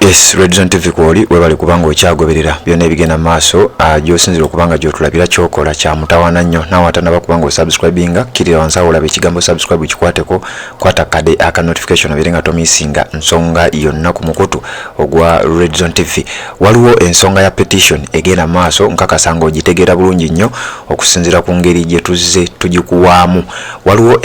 Yes, Redzone TV kwoli webali kubanga okyagoberera byonna ebigenda maaso gy'osinzira okubanga gy'otulabira kyokola kya mutawaana nnyo nawe atanaba kubanga osubscribinga kirira wansi awo olaba ekigambo subscribe kikwateko kwata kade aka notification obere nga tomisinga nsonga yonna ku mukutu ogwa Redzone TV. Waliwo ensonga ya petition egenda maaso nkakasa nga ogitegeera bulungi nnyo okusinzira ku ngeri gye tuzze tugikuwaamu. Waliwo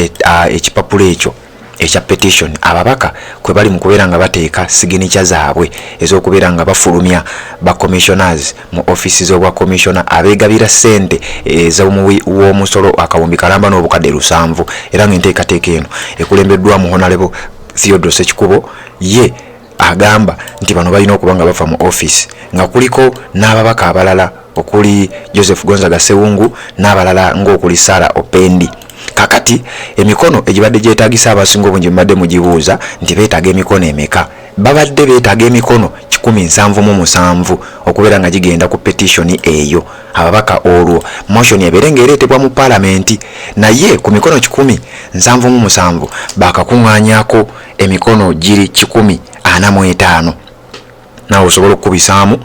ekipapulo ekyo echa petition ababaka kwe bali mukubeera nga bateeka signature zaabwe ez'okubeera nga bafulumya ba commissioners mu offices obwa commissioner abeegabira ssente ez'omuwi w'omusolo akawumbi kalamba n'obukadde 7 era ng'enteekateeka eno ekulembeddwa mu Honorable Theodore Sekikubo ye agamba nti bano balina okuba nga bafa mu office nga kuliko n'ababaka abalala okuli Joseph Gonzaga Sewungu n'abalala ng'okuli Sarah Opendi. Kakati emikono ejibadde gyetaagisa abasinga obungi mbadde mugibuuza nti beetaaga emikono emeka. Babadde beetaaga emikono 177 okubeera nga gigenda ku petition eyo. Ababaka olwo motion ebeere ng'ereetebwa mu parliament naye ku mikono 177 bakakuŋŋaanyaako emikono giri 145 nawe osobola okukubisaamu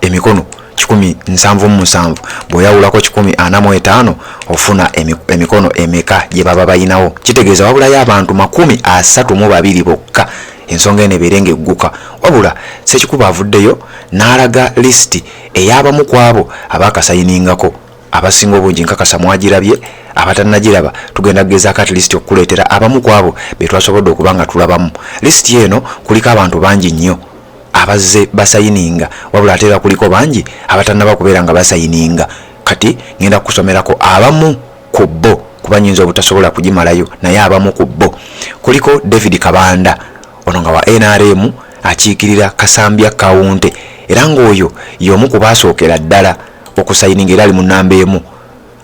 emikono 177 bw'oyawulako 145 ofuna emikono emeka gye baba bayinawo. Kitegeeza wabulayo abantu 32 bokka ensonga eno ebeerenga egguka. Wabula Sekikubo avuddeyo n'alaga listi ey'abamu ku abo abaakasayiningako abasinga obungi nkakasa mwagirabye abatannagiraba tugenda kugezaako ati listi okukuleetera abamu ku abo be twasobodde okuba nga tulabamu. Listi eno kuliko abantu bangi nnyo abazze basayininga wabula atera kuliko bangi abatannaba kubeera nga basayininga. Kati ngenda kusomerako abamu ku bo kuba nyinza obutasobola kugimalayo naye abamu ku bo. Kuliko David Kabanda ono nga wa NRM akiikirira Kasambya Kawunte era ng'oyo y'omu ku baasookera ddala okusayininga era ali mu nnamba emu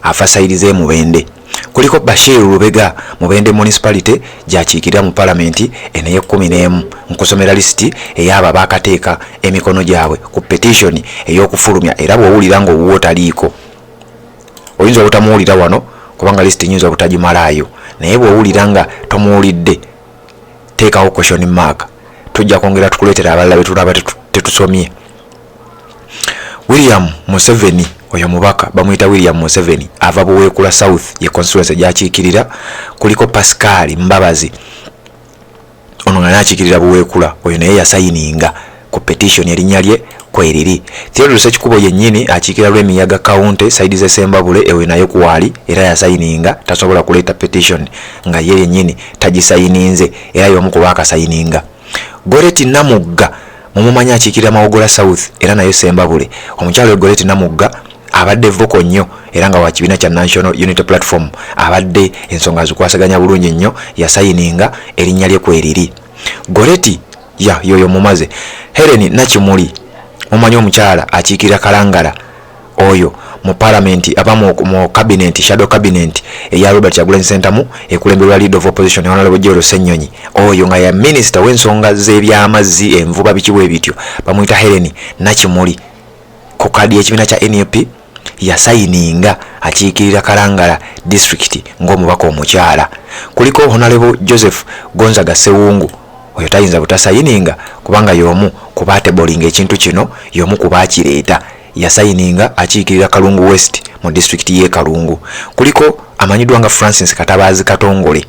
afa sayirize Mubende. Kuliko Bashir Lubega Mubende municipality gyakiikirira mu parliament eneye 11 nkusomera listi eyaba bakateeka emikono gyabwe ku petition ey'okufulumya era bw'owulira nga owuwo taliiko oyinza obutamuwulira wano kubanga listi nyinza obutagimalayo naye bw'owulira nga tomuwulidde teekawo question mark tujja kwongera tukuleetera abalala betulaba tetusomye. William Museveni oyo mubaka bamuyita William Museveni ava Buweekula South ye constituency gyakiikirira. Kuliko Pascal Mbabazi ono nga nakiikirira Buweekula oyo naye yasayininga ku petition erinnya lye kweriri. Theodore Sekikubo yennyini akiikirira Lwemiyaga County side ze Sembabule ewe nayo kuwali era yasayininga tasobola kuleeta petition nga ye yennyini tagisayininze era y'omu ku baakasayininga. Goreti Namugga mumumanya akiikirira Mawogola South era nayo Sembabule. Omukyalo Goreti Namugga abadde voko nnyo era nga wa kibiina kya National Unity Platform abadde ensonga zikwasaganya bulungi nnyo yasayininga erinnya lye kweriri. Goreti yoyo mumaze. Helen Nakimuli mumanyi omukyala akiikirira Kalangala oyo mu parliament aba mu cabinet shadow cabinet eya Robert Kyagulanyi Ssentamu ekulemberwa leader of opposition Honorable Jero Ssenyonyi oyo nga ya minister w'ensonga z'ebyamazzi envuba bikiwe bityo bamuyita Helen Nakimuli ku kadi y'ekibiina kya NUP yasayininga akiikirira Kalangala district ng'omubaka omukyala. Kuliko Honorable Joseph Gonzaga Sewungu oyo tayinza butasayininga kubanga y'omu ku baatebolinga ekintu kino y'omu ku baakireeta yasayininga akiikirira Kalungu West mu district y'e Kalungu. Kuliko amanyiddwa nga Francis Katabazi Katongole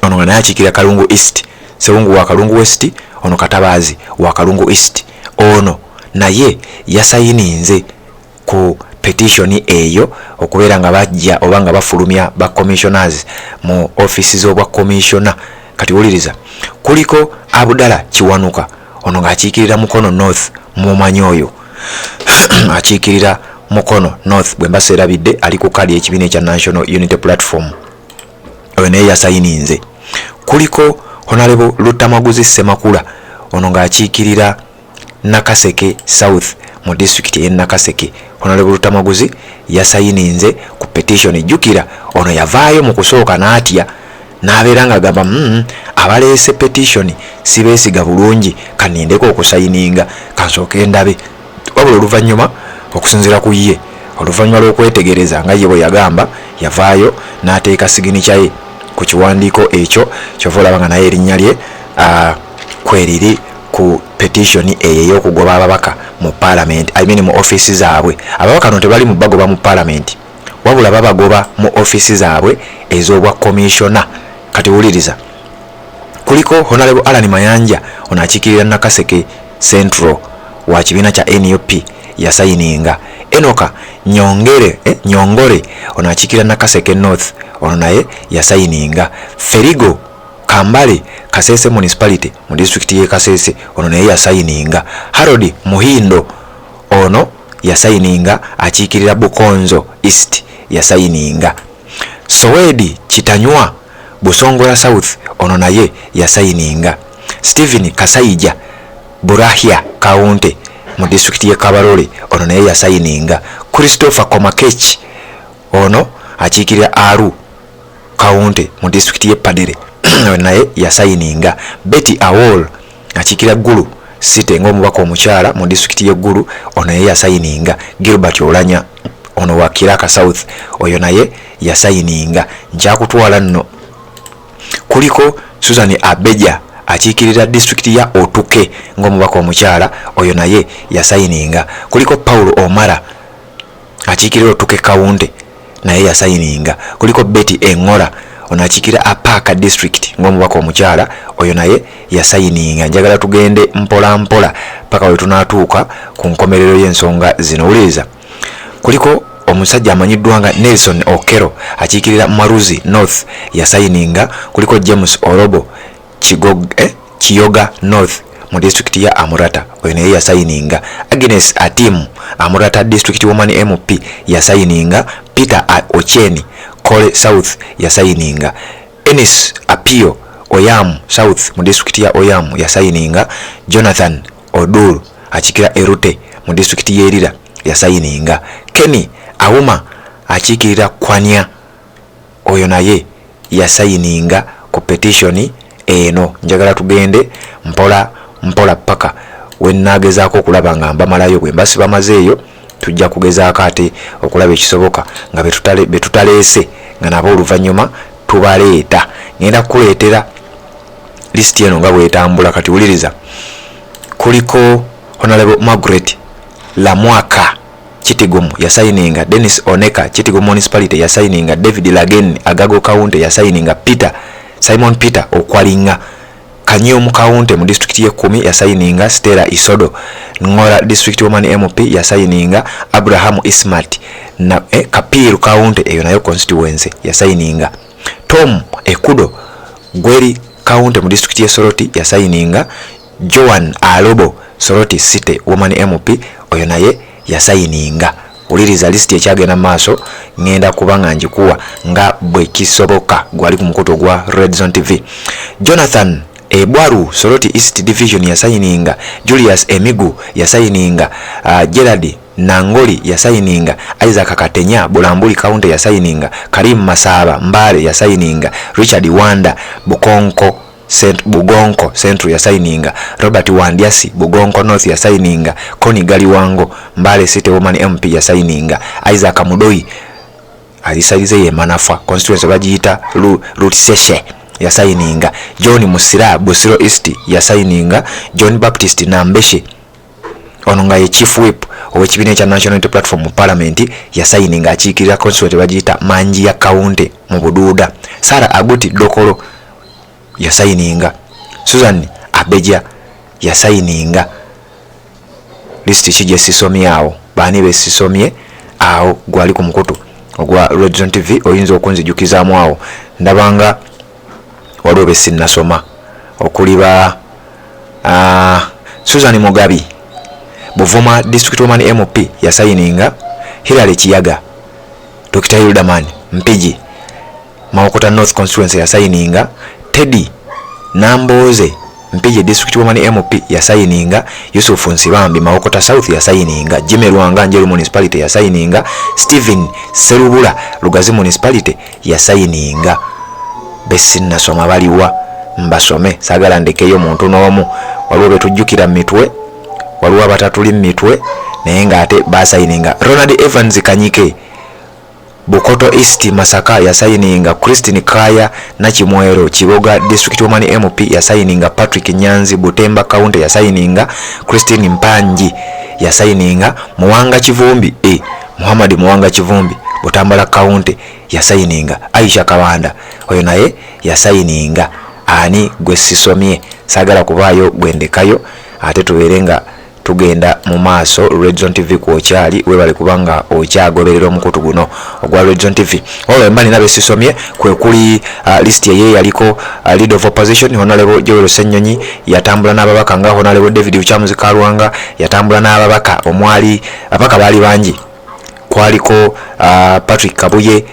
ono nga naye akiikirira Kalungu East. Sewungu wa Kalungu West ono Katabazi wa Kalungu East ono naye yasayininze ku petition eyo okubeera nga bajja oba nga bafulumya ba commissioners mu offices obwa commissioner. Kati wuliriza kuliko Abdala Kiwanuka ono nga akiikirira Mukono North mumanyi oyo akiikirira Mukono North bwe mbaseerabidde ali ku kadi y'ekibiina ekya National Unity Platform oyo naye yasayininze. Kuliko Honorable Lutamaguzi Semakula ono nga akiikirira Nakaseke South mu district y'e Nakaseke. Honorable Lutamaguzi yasayininze ku petition ejjukira ono yavaayo mu kusooka n'atya n'abeera nga agamba abaleese petition si beesiga bulungi kanindeko okusayininga kansooke ndabe. Wabula oluvannyuma okusinziira ku ye oluvannyuma lw'okwetegereza nga ye bwe yagamba yavaayo n'ateeka signature ye ku kiwandiiko ekyo kyova olaba nga naye erinnya lye kweriri ku petition ey'okugoba ababaka mu parliament, mu office zaabwe. Ababaka no tebali mu bagoba mu parliament, wabula babagoba mu office zaabwe ez'obwa commissioner. Kati wuliriza, kuliko Honorable Alan Mayanja ono akiikirira Nakaseke Central wa kibiina kya NUP yasayininga. Enoka Nyongore ono akiikirira Nakaseke North ono naye yasayininga. Ferigo Kambale Kasese Municipality mu district ye Kasese ono naye yasayininga. Harold Muhindo ono yasayininga akiikirira Bukonzo East yasayininga. Sowedi Kitanywa Busongola South ono naye yasayininga. Stephen Kasaija Burahia Kaunti mu district ye Kabarole ono naye yasayininga. Christopher Komakech ono akiikirira Aru Kaunti mu district ye Padere naye yasayininga. Betty Awol akiikirira Gulu City ng'omubaka omukyala mu district ye Gulu ono naye yasayininga. Gilbert Olanya ono wa Kiraka South oyo naye yasayininga. Njakutwala nno kuliko Susan Abeja akiikirira district ya Otuke ng'omubaka omukyala oyo naye yasayininga. Kuliko Paulo Omara akiikirira Otuke County naye yasayininga. Kuliko Betty Engora ono akiikirira Apaka district ng'omubaka omukyala oyo naye yasayininga. Njagala tugende mpola mpola paka we tunatuuka ku nkomerero y'ensonga zino. Wuliriza, kuliko omusajja amanyiddwa nga Nelson Okero akiikirira Maruzi North yasayininga. Kuliko James Orobo Kiyoga North mu district ya Amurata oyo naye yasayininga. Agnes Atimu Amurata district woman MP yasayininga. Peter Ocheni Kole South yasayininga. Enis Apio Oyam South mu district ya Oyam yasayininga. Jonathan Odul akiikirira Erute mu district ya Erira yasayininga. Kenny Auma akiikirira Kwanya oyo naye yasayininga ku petition eno. Njagala tugende mpola mpola paka wennagezaako okulaba nga mbamalayo. Bwe mbasi bamazeeyo tujja kugezaako ate okulaba ekisoboka nga betutaleese nga nabo oluvannyuma tubaleeta. Ngenda kukuleetera lisiti eno nga bwetambula. Kati wuliriza, kuliko Honorable Margaret Lamwaka Kitigumu yasayininga. Dennis Oneka Kitigumu Municipality yasayininga. David Lagen Agago County yasayininga. Simon Peter Okwalinga Kanyumu County mu district ye 10 yasayininga. Stella Isodo Ngora district woman MP yasayininga. Abraham Ismat na Kapiru County eyo nayo constituency yasayininga. Tom Ekudo Gweri County mu district ye Soroti yasayininga. Joan Alobo Soroti City woman MP oyo naye yasayininga. Uliriza listi ekyagenda maaso ngenda kubanga njikuwa nga bwe kisoboka gwali ku mukoto gwa Red Zone TV. Jonathan Ebwaru Soroti East Division yasayininga. Julius Emigu yasayininga. Gerard Nangoli yasayininga. Isaac Katenya Bulambuli County yasayininga. Karim Masaba Mbale yasayininga. Richard Wanda Bugonko Central yasayininga. Robert Wandiasi Bugonko North yasayininga. Koni Galiwango Mbale City woman MP yasayininga. Isaac Mudoi alisaidize ye Manafa constituency bagiyita Rutseshe yasayininga. John Musira Busiro East yasayininga. John Baptist Nambeshe ono nga ye chief whip ow'ekibiina kya National Unity Platform mu Parliament yasayininga akiikirira constituency bagiyita Manjia County mu Buduuda. Sara Aguti Dokolo yasayininga. Susan Abeja yasayininga. Listi kije sisomye awo bani be sisomye awo gwali ku mukoto ogwa Red Zone TV oyinza okunzijukizaamu awo. Ndabanga waliwo be sinnasoma okuliba Susan Mugabi Buvuma district woman MP yasayininga. Hilary Kiyaga Dr. Hildaman Mpiji Mawokota North constituency yasayininga. Teddy Namboze Mpiji district woman MP yasayininga. Yusuf Nsibambi Mawokota South yasayininga. Jimmy Lwanga Njeru Municipality yasayininga. Steven Serubula Lugazi Municipality yasayininga. Besi nasoma baliwa mbasome sagala ndekeyo muntu n'omu. Waliwo betujjukira mitwe, waliwo batatuli mitwe naye nga ate basayininga. Ronald Evans Kanyike Bukoto East Masaka ya signinga Christine Kaya na Chimwero. Kiboga District Woman MP ya signinga Patrick Nyanzi. Butemba County ya signinga Christine Mpanji ya signinga Muwanga Kivumbi Muhammad Muwanga Kivumbi. Butambala County ya signinga Aisha Kabanda, oyo naye ya signinga ani gwe sisomye sagala kubayo gwendekayo ate tuberenga tugenda mu maaso. Red Zone TV kwokyali webale kubanga okyagoberera omukutu guno ogwa Red Zone TV. Olwo mbali nabe sisomye kwe kuli list ye yaliko leader of opposition Honorable Joel Senyonyi yatambula n'ababaka nga Honorable David Uchamuzi Kalwanga yatambula n'ababaka omwali abaka bali banji kwaliko Patrick Kabuye,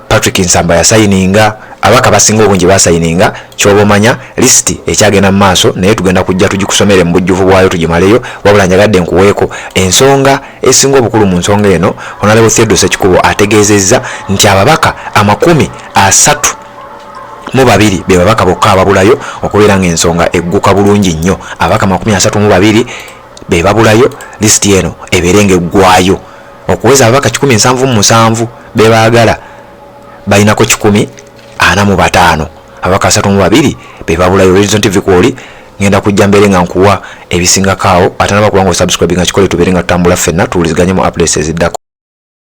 Patrick Nsamba ya signinga abaka basinga obungi basayininga. Kyobomanya list ekyagenda mu maaso naye tugenda kujja tugikusomere mu bujjuvu bwayo tugimaleyo wabula njagadde nkuweeko ensonga esinga obukulu mu nsonga eno. Honorable Theodore Sekikubo ategeezezza nti ababaka 32 be babaka bokka ababulayo okubeera ng'ensonga egguka bulungi nnyo. Ababaka 32 be babulayo list eno ebeerenga eggwayo okuweza ababaka 177 be baagala bainako 145. Ababaka 32 be babulayo. Red Zone TV kwoli ngenda kujja mbere nga nkuwa ebisinga kaawo ate nabakubanga subscribe nga kikole tuberenga tutambula ffenna tuwuliziganye mu updates eziddako.